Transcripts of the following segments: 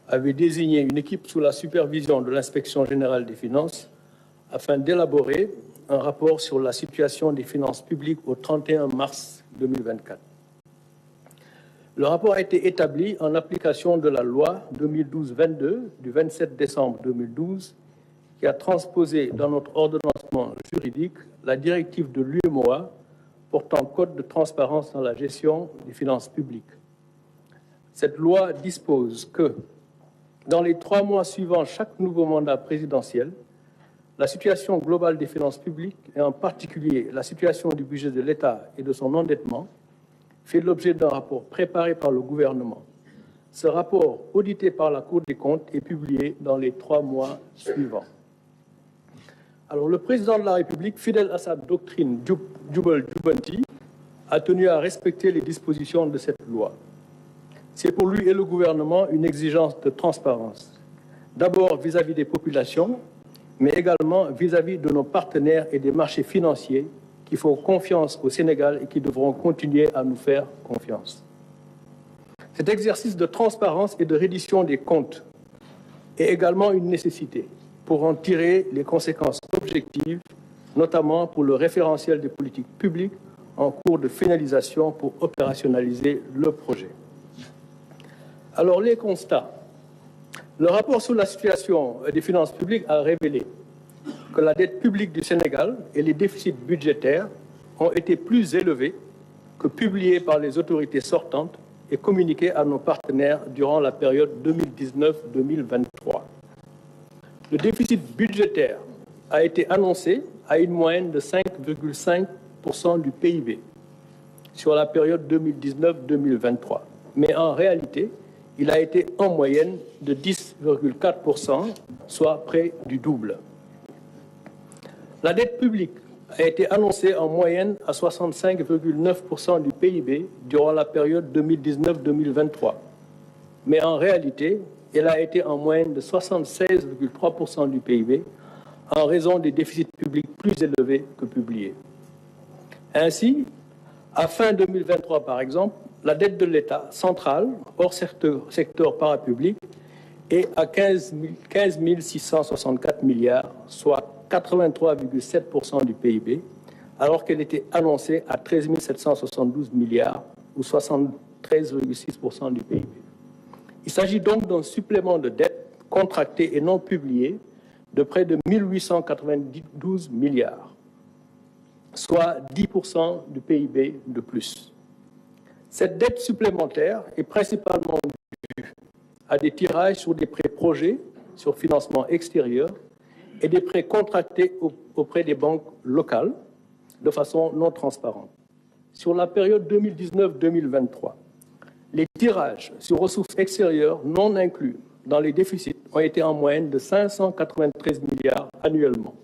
avait désigné une équipe sous la supervision de l'Inspection générale des finances afin d'élaborer un rapport sur la situation des finances publiques au 31 mars 2024. Le rapport a été établi en application de la loi 2012-22 du 27 décembre 2012 qui a transposé dans notre ordonnancement juridique la directive de l'UEMOA portant code de transparence dans la gestion des finances publiques. Cette loi dispose que, dans les 3 mois suivant chaque nouveau mandat présidentiel, la situation globale des finances publiques, et en particulier la situation du budget de l'État et de son endettement, fait l'objet d'un rapport préparé par le gouvernement. Ce rapport, audité par la Cour des comptes, est publié dans les 3 mois suivants. Alors, le président de la République, fidèle à sa doctrine Jubal-Jubanti, a tenu à respecter les dispositions de cette loi. C'est pour lui et le gouvernement une exigence de transparence, d'abord vis-à-vis des populations, mais également vis-à-vis de nos partenaires et des marchés financiers qui font confiance au Sénégal et qui devront continuer à nous faire confiance. Cet exercice de transparence et de reddition des comptes est également une nécessité pour en tirer les conséquences objectives, notamment pour le référentiel des politiques publiques en cours de finalisation pour opérationnaliser le projet. Alors, les constats. Le rapport sur la situation des finances publiques a révélé que la dette publique du Sénégal et les déficits budgétaires ont été plus élevés que publiés par les autorités sortantes et communiqués à nos partenaires durant la période 2019-2023. Le déficit budgétaire a été annoncé à une moyenne de 5,5% du PIB sur la période 2019-2023. Mais en réalité, il a été en moyenne de 10,4%, soit près du double. La dette publique a été annoncée en moyenne à 65,9% du PIB durant la période 2019-2023. Mais en réalité, elle a été en moyenne de 76,3% du PIB en raison des déficits publics plus élevés que publiés. Ainsi, à fin 2023, par exemple, la dette de l'État central, hors secteur parapublic, est à 15 664 milliards, soit 83,7% du PIB, alors qu'elle était annoncée à 13 772 milliards, ou 73,6% du PIB. Il s'agit donc d'un supplément de dette contractée et non publiée de près de 1 892 milliards, soit 10% du PIB de plus. Cette dette supplémentaire est principalement due à des tirages sur des prêts projets, sur financement extérieur, et des prêts contractés auprès des banques locales de façon non transparente. Sur la période 2019-2023, les tirages sur ressources extérieures non inclus dans les déficits ont été en moyenne de 593 milliards annuellement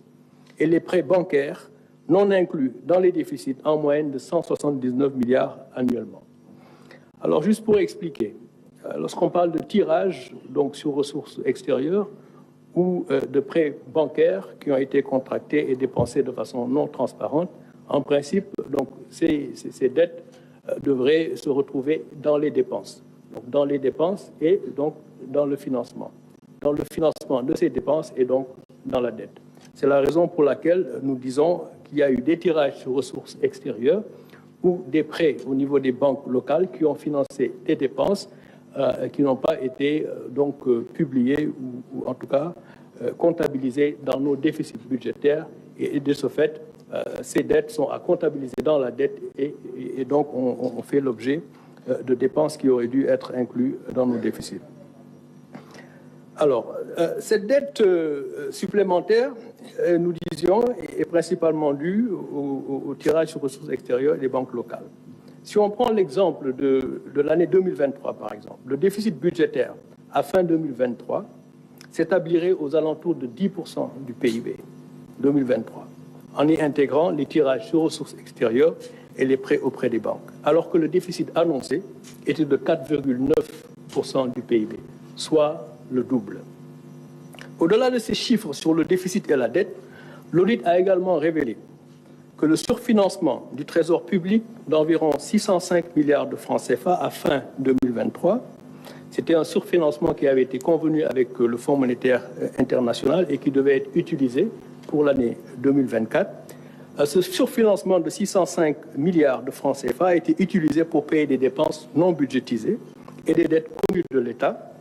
et les prêts bancaires non inclus dans les déficits en moyenne de 179 milliards annuellement. Alors, juste pour expliquer, lorsqu'on parle de tirage donc sur ressources extérieures ou de prêts bancaires qui ont été contractés et dépensés de façon non transparente, en principe, donc, ces dettes devraient se retrouver dans les dépenses. Donc, dans les dépenses et donc dans le financement. Dans le financement de ces dépenses et donc dans la dette. C'est la raison pour laquelle nous disons qu'il y a eu des tirages sur ressources extérieures ou des prêts au niveau des banques locales qui ont financé des dépenses qui n'ont pas été publiées ou en tout cas comptabilisées dans nos déficits budgétaires et de ce fait, ces dettes sont à comptabiliser dans la dette et donc on fait l'objet de dépenses qui auraient dû être incluses dans nos déficits. Alors, cette dette supplémentaire, nous disions, est principalement due au tirage sur ressources extérieures et des banques locales. Si on prend l'exemple de l'année 2023, par exemple, le déficit budgétaire à fin 2023 s'établirait aux alentours de 10% du PIB 2023, en y intégrant les tirages sur ressources extérieures et les prêts auprès des banques, alors que le déficit annoncé était de 4,9% du PIB, soit le double. Au-delà de ces chiffres sur le déficit et la dette, l'audit a également révélé que le surfinancement du Trésor public d'environ 605 milliards de francs CFA à fin 2023 C'était un surfinancement qui avait été convenu avec le Fonds monétaire international et qui devait être utilisé pour l'année 2024. Ce surfinancement de 605 milliards de francs CFA a été utilisé pour payer des dépenses non budgétisées et des dettes connues de l'État,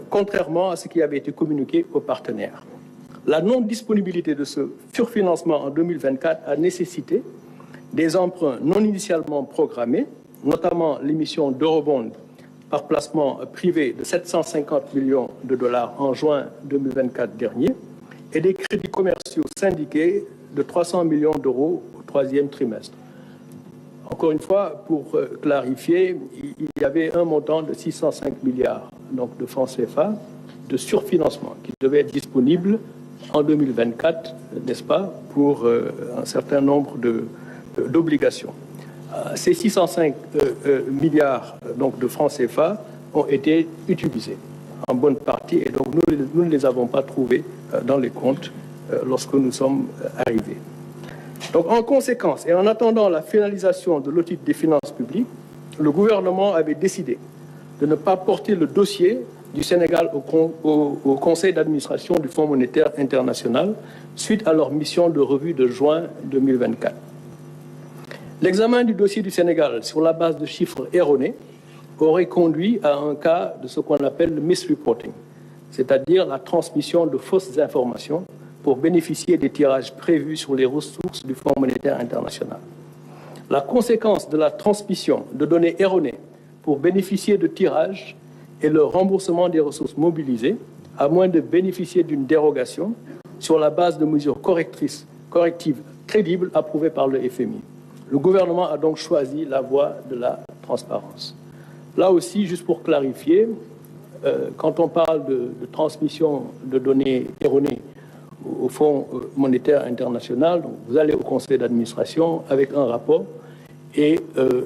contrairement à ce qui avait été communiqué aux partenaires. La non-disponibilité de ce surfinancement en 2024 a nécessité des emprunts non initialement programmés, notamment l'émission d'eurobonds par placement privé de 750 millions de dollars en juin 2024 dernier, et des crédits commerciaux syndiqués de 300 millions d'euros au troisième trimestre. Encore une fois, pour clarifier, il y avait un montant de 605 milliards donc de francs CFA de surfinancement qui devait être disponible en 2024, n'est-ce pas, pour un certain nombre d'obligations. Ces 605 milliards donc, de francs CFA ont été utilisés en bonne partie et donc nous ne les avons pas trouvés dans les comptes lorsque nous sommes arrivés. Donc en conséquence et en attendant la finalisation de l'audit des finances publiques, le gouvernement avait décidé de ne pas porter le dossier du Sénégal au conseil d'administration du Fonds monétaire international suite à leur mission de revue de juin 2024. L'examen du dossier du Sénégal sur la base de chiffres erronés aurait conduit à un cas de ce qu'on appelle le misreporting, c'est-à-dire la transmission de fausses informations pour bénéficier des tirages prévus sur les ressources du Fonds monétaire international. La conséquence de la transmission de données erronées pour bénéficier de tirages est le remboursement des ressources mobilisées, à moins de bénéficier d'une dérogation sur la base de mesures correctives crédibles approuvées par le FMI. Le gouvernement a donc choisi la voie de la transparence. Là aussi, juste pour clarifier, quand on parle de transmission de données erronées au Fonds monétaire international, donc vous allez au conseil d'administration avec un rapport et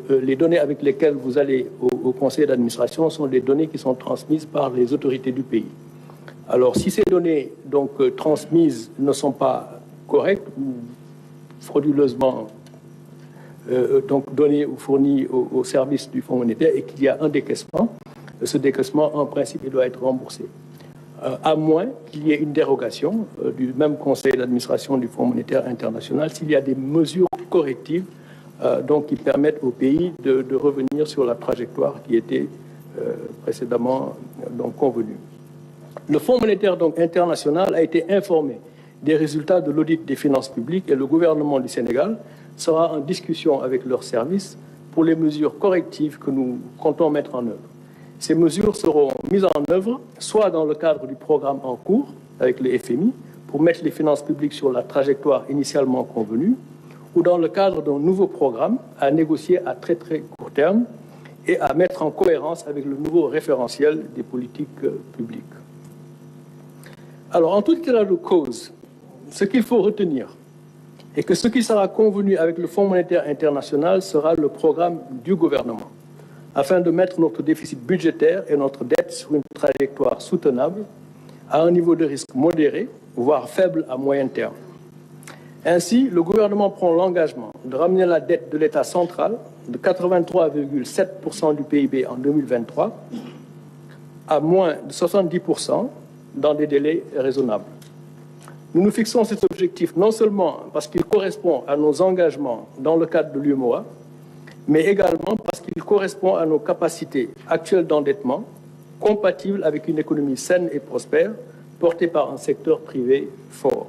les données avec lesquelles vous allez au conseil d'administration sont des données qui sont transmises par les autorités du pays. Alors, si ces données donc transmises ne sont pas correctes ou frauduleusement donc données ou fournies au service du Fonds monétaire et qu'il y a un décaissement, ce décaissement, en principe, il doit être remboursé. À moins qu'il y ait une dérogation du même conseil d'administration du Fonds monétaire international s'il y a des mesures correctives donc qui permettent au pays de revenir sur la trajectoire qui était précédemment donc convenue. Le Fonds monétaire donc international a été informé des résultats de l'audit des finances publiques et le gouvernement du Sénégal sera en discussion avec leurs services pour les mesures correctives que nous comptons mettre en œuvre. Ces mesures seront mises en œuvre soit dans le cadre du programme en cours avec le FMI pour mettre les finances publiques sur la trajectoire initialement convenue ou dans le cadre d'un nouveau programme à négocier à très très court terme et à mettre en cohérence avec le nouveau référentiel des politiques publiques. Alors, en tout état de cause, ce qu'il faut retenir est que ce qui sera convenu avec le Fonds monétaire international sera le programme du gouvernement, afin de mettre notre déficit budgétaire et notre dette sur une trajectoire soutenable à un niveau de risque modéré, voire faible à moyen terme. Ainsi, le gouvernement prend l'engagement de ramener la dette de l'État central de 83,7% du PIB en 2023 à moins de 70% dans des délais raisonnables. Nous nous fixons cet objectif non seulement parce qu'il correspond à nos engagements dans le cadre de l'UEMOA, mais également parce qu'il correspond à nos capacités actuelles d'endettement, compatibles avec une économie saine et prospère, portée par un secteur privé fort.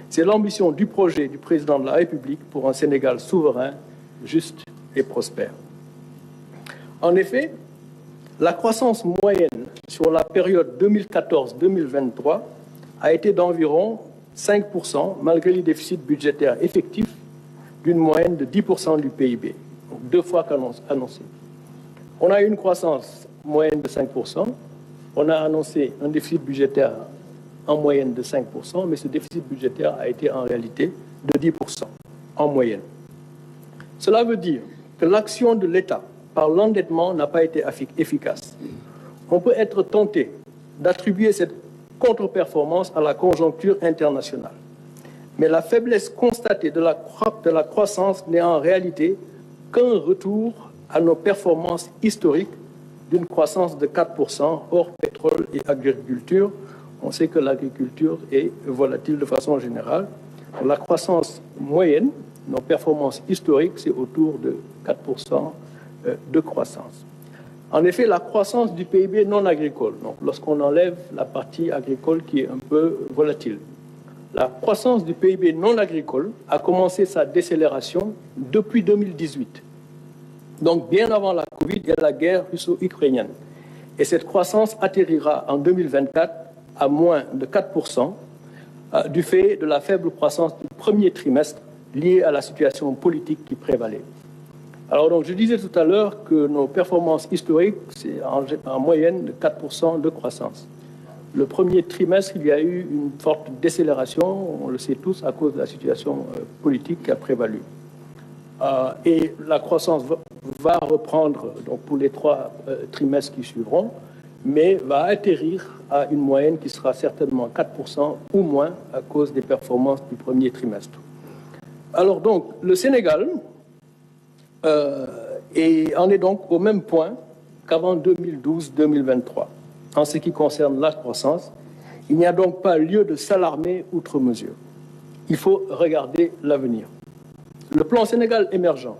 C'est l'ambition du projet du président de la République pour un Sénégal souverain, juste et prospère. En effet, la croissance moyenne sur la période 2014-2023 a été d'environ 5% malgré les déficits budgétaires effectifs d'une moyenne de 10% du PIB, donc 2 fois qu'annoncé. On a eu une croissance moyenne de 5%, on a annoncé un déficit budgétaire en moyenne de 5%, mais ce déficit budgétaire a été en réalité de 10% en moyenne. Cela veut dire que l'action de l'État par l'endettement n'a pas été efficace. On peut être tenté d'attribuer cette contre-performance à la conjoncture internationale. Mais la faiblesse constatée de la croissance n'est en réalité qu'un retour à nos performances historiques d'une croissance de 4% hors pétrole et agriculture. On sait que l'agriculture est volatile de façon générale. La croissance moyenne, nos performances historiques, c'est autour de 4% de croissance. En effet, la croissance du PIB non agricole, donc lorsqu'on enlève la partie agricole qui est un peu volatile, la croissance du PIB non agricole a commencé sa décélération depuis 2018, donc bien avant la Covid et la guerre russo-ukrainienne. Et cette croissance atterrira en 2024 à moins de 4% du fait de la faible croissance du premier trimestre liée à la situation politique qui prévalait. Alors donc, je disais tout à l'heure que nos performances historiques, c'est en moyenne de 4% de croissance. Le premier trimestre, il y a eu une forte décélération, on le sait tous, à cause de la situation politique qui a prévalu. Et la croissance va reprendre donc, pour les 3 trimestres qui suivront, mais va atterrir à une moyenne qui sera certainement 4% ou moins à cause des performances du premier trimestre. Alors donc, le Sénégal en est donc au même point qu'avant 2012-2023. En ce qui concerne la croissance, il n'y a donc pas lieu de s'alarmer outre mesure. Il faut regarder l'avenir. Le plan Sénégal émergent,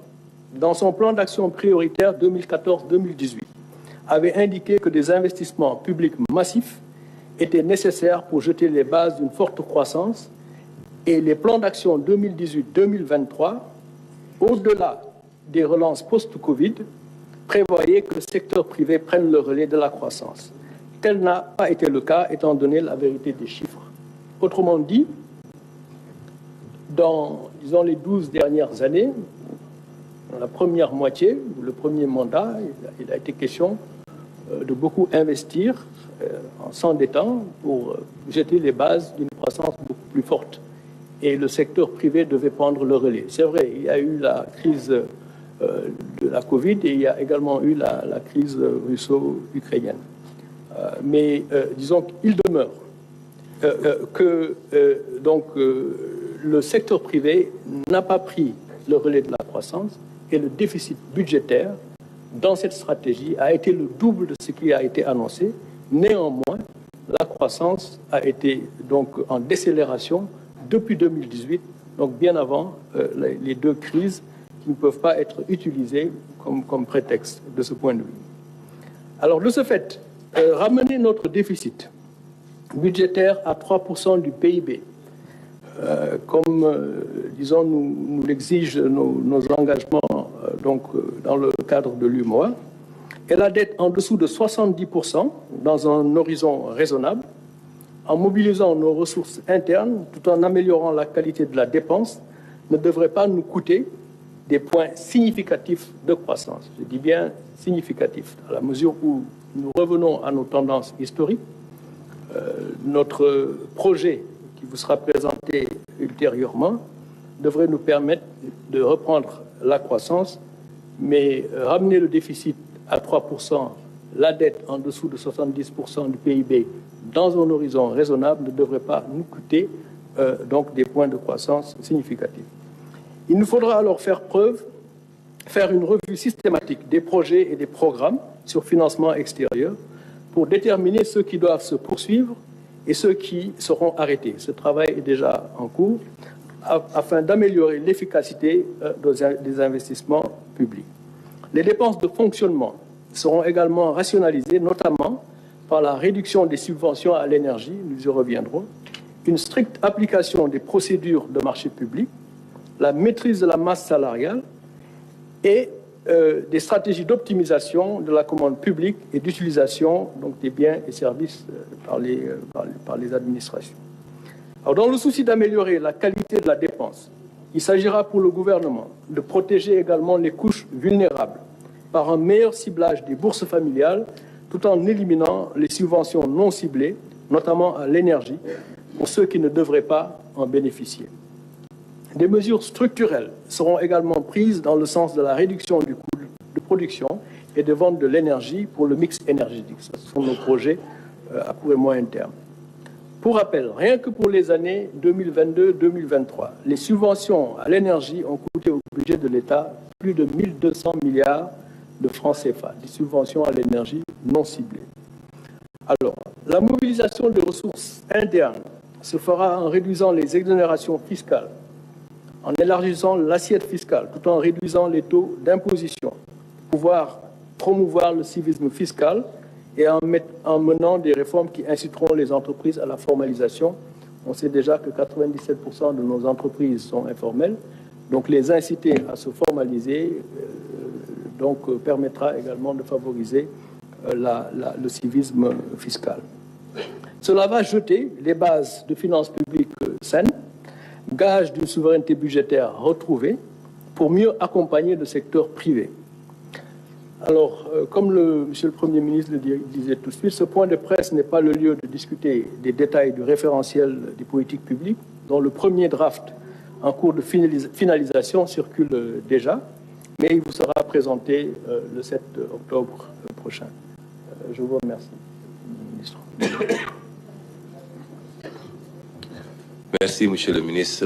dans son plan d'action prioritaire 2014-2018, avait indiqué que des investissements publics massifs étaient nécessaires pour jeter les bases d'une forte croissance et les plans d'action 2018-2023, au-delà des relances post-Covid, prévoyaient que le secteur privé prenne le relais de la croissance. Tel n'a pas été le cas, étant donné la vérité des chiffres. Autrement dit, dans, disons, les 12 dernières années, dans la première moitié, le premier mandat, il a été question de beaucoup investir en s'endettant pour jeter les bases d'une croissance beaucoup plus forte. Et le secteur privé devait prendre le relais. C'est vrai, il y a eu la crise de la Covid et il y a également eu la crise russo-ukrainienne. Mais disons qu'il demeure que le secteur privé n'a pas pris le relais de la croissance et le déficit budgétaire dans cette stratégie a été le double de ce qui a été annoncé. Néanmoins, la croissance a été donc en décélération depuis 2018, donc bien avant les 2 crises qui ne peuvent pas être utilisées comme prétexte de ce point de vue. Alors, de ce fait, ramener notre déficit budgétaire à 3% du PIB, comme, disons, nous l'exigent nos engagements dans le cadre de l'UMOA, et la dette en dessous de 70% dans un horizon raisonnable, en mobilisant nos ressources internes tout en améliorant la qualité de la dépense, ne devrait pas nous coûter des points significatifs de croissance. Je dis bien significatifs, à la mesure où nous revenons à nos tendances historiques. Notre projet qui vous sera présenté ultérieurement devrait nous permettre de reprendre la croissance, mais ramener le déficit à 3%, la dette en dessous de 70% du PIB dans un horizon raisonnable ne devrait pas nous coûter donc des points de croissance significatifs. Il nous faudra alors faire une revue systématique des projets et des programmes sur financement extérieur pour déterminer ceux qui doivent se poursuivre et ceux qui seront arrêtés. Ce travail est déjà en cours afin d'améliorer l'efficacité des investissements publics. Les dépenses de fonctionnement seront également rationalisées, notamment par la réduction des subventions à l'énergie, nous y reviendrons, une stricte application des procédures de marché public, la maîtrise de la masse salariale et des stratégies d'optimisation de la commande publique et d'utilisation des biens et services par les administrations. Alors, dans le souci d'améliorer la qualité de la dépense, il s'agira pour le gouvernement de protéger également les couches vulnérables par un meilleur ciblage des bourses familiales tout en éliminant les subventions non ciblées, notamment à l'énergie, pour ceux qui ne devraient pas en bénéficier. Des mesures structurelles seront également prises dans le sens de la réduction du coût de production et de vente de l'énergie pour le mix énergétique. Ce sont nos projets à court et moyen terme. Pour rappel, rien que pour les années 2022-2023, les subventions à l'énergie ont coûté au budget de l'État plus de 1 200 milliards de francs CFA, des subventions à l'énergie non ciblées. Alors, la mobilisation de ressources internes se fera en réduisant les exonérations fiscales, en élargissant l'assiette fiscale, tout en réduisant les taux d'imposition, pour pouvoir promouvoir le civisme fiscal et en menant des réformes qui inciteront les entreprises à la formalisation. On sait déjà que 97% de nos entreprises sont informelles, donc les inciter à se formaliser permettra également de favoriser le civisme fiscal. Cela va jeter les bases de finances publiques saines, gage d'une souveraineté budgétaire retrouvée, pour mieux accompagner le secteur privé. Alors, comme Monsieur le Premier ministre le disait tout de suite, ce point de presse n'est pas le lieu de discuter des détails du référentiel des politiques publiques, dont le premier draft en cours de finalisation circule déjà, mais il vous sera présenté le 7 octobre prochain. Je vous remercie, Monsieur le Ministre. Merci, Monsieur le Ministre.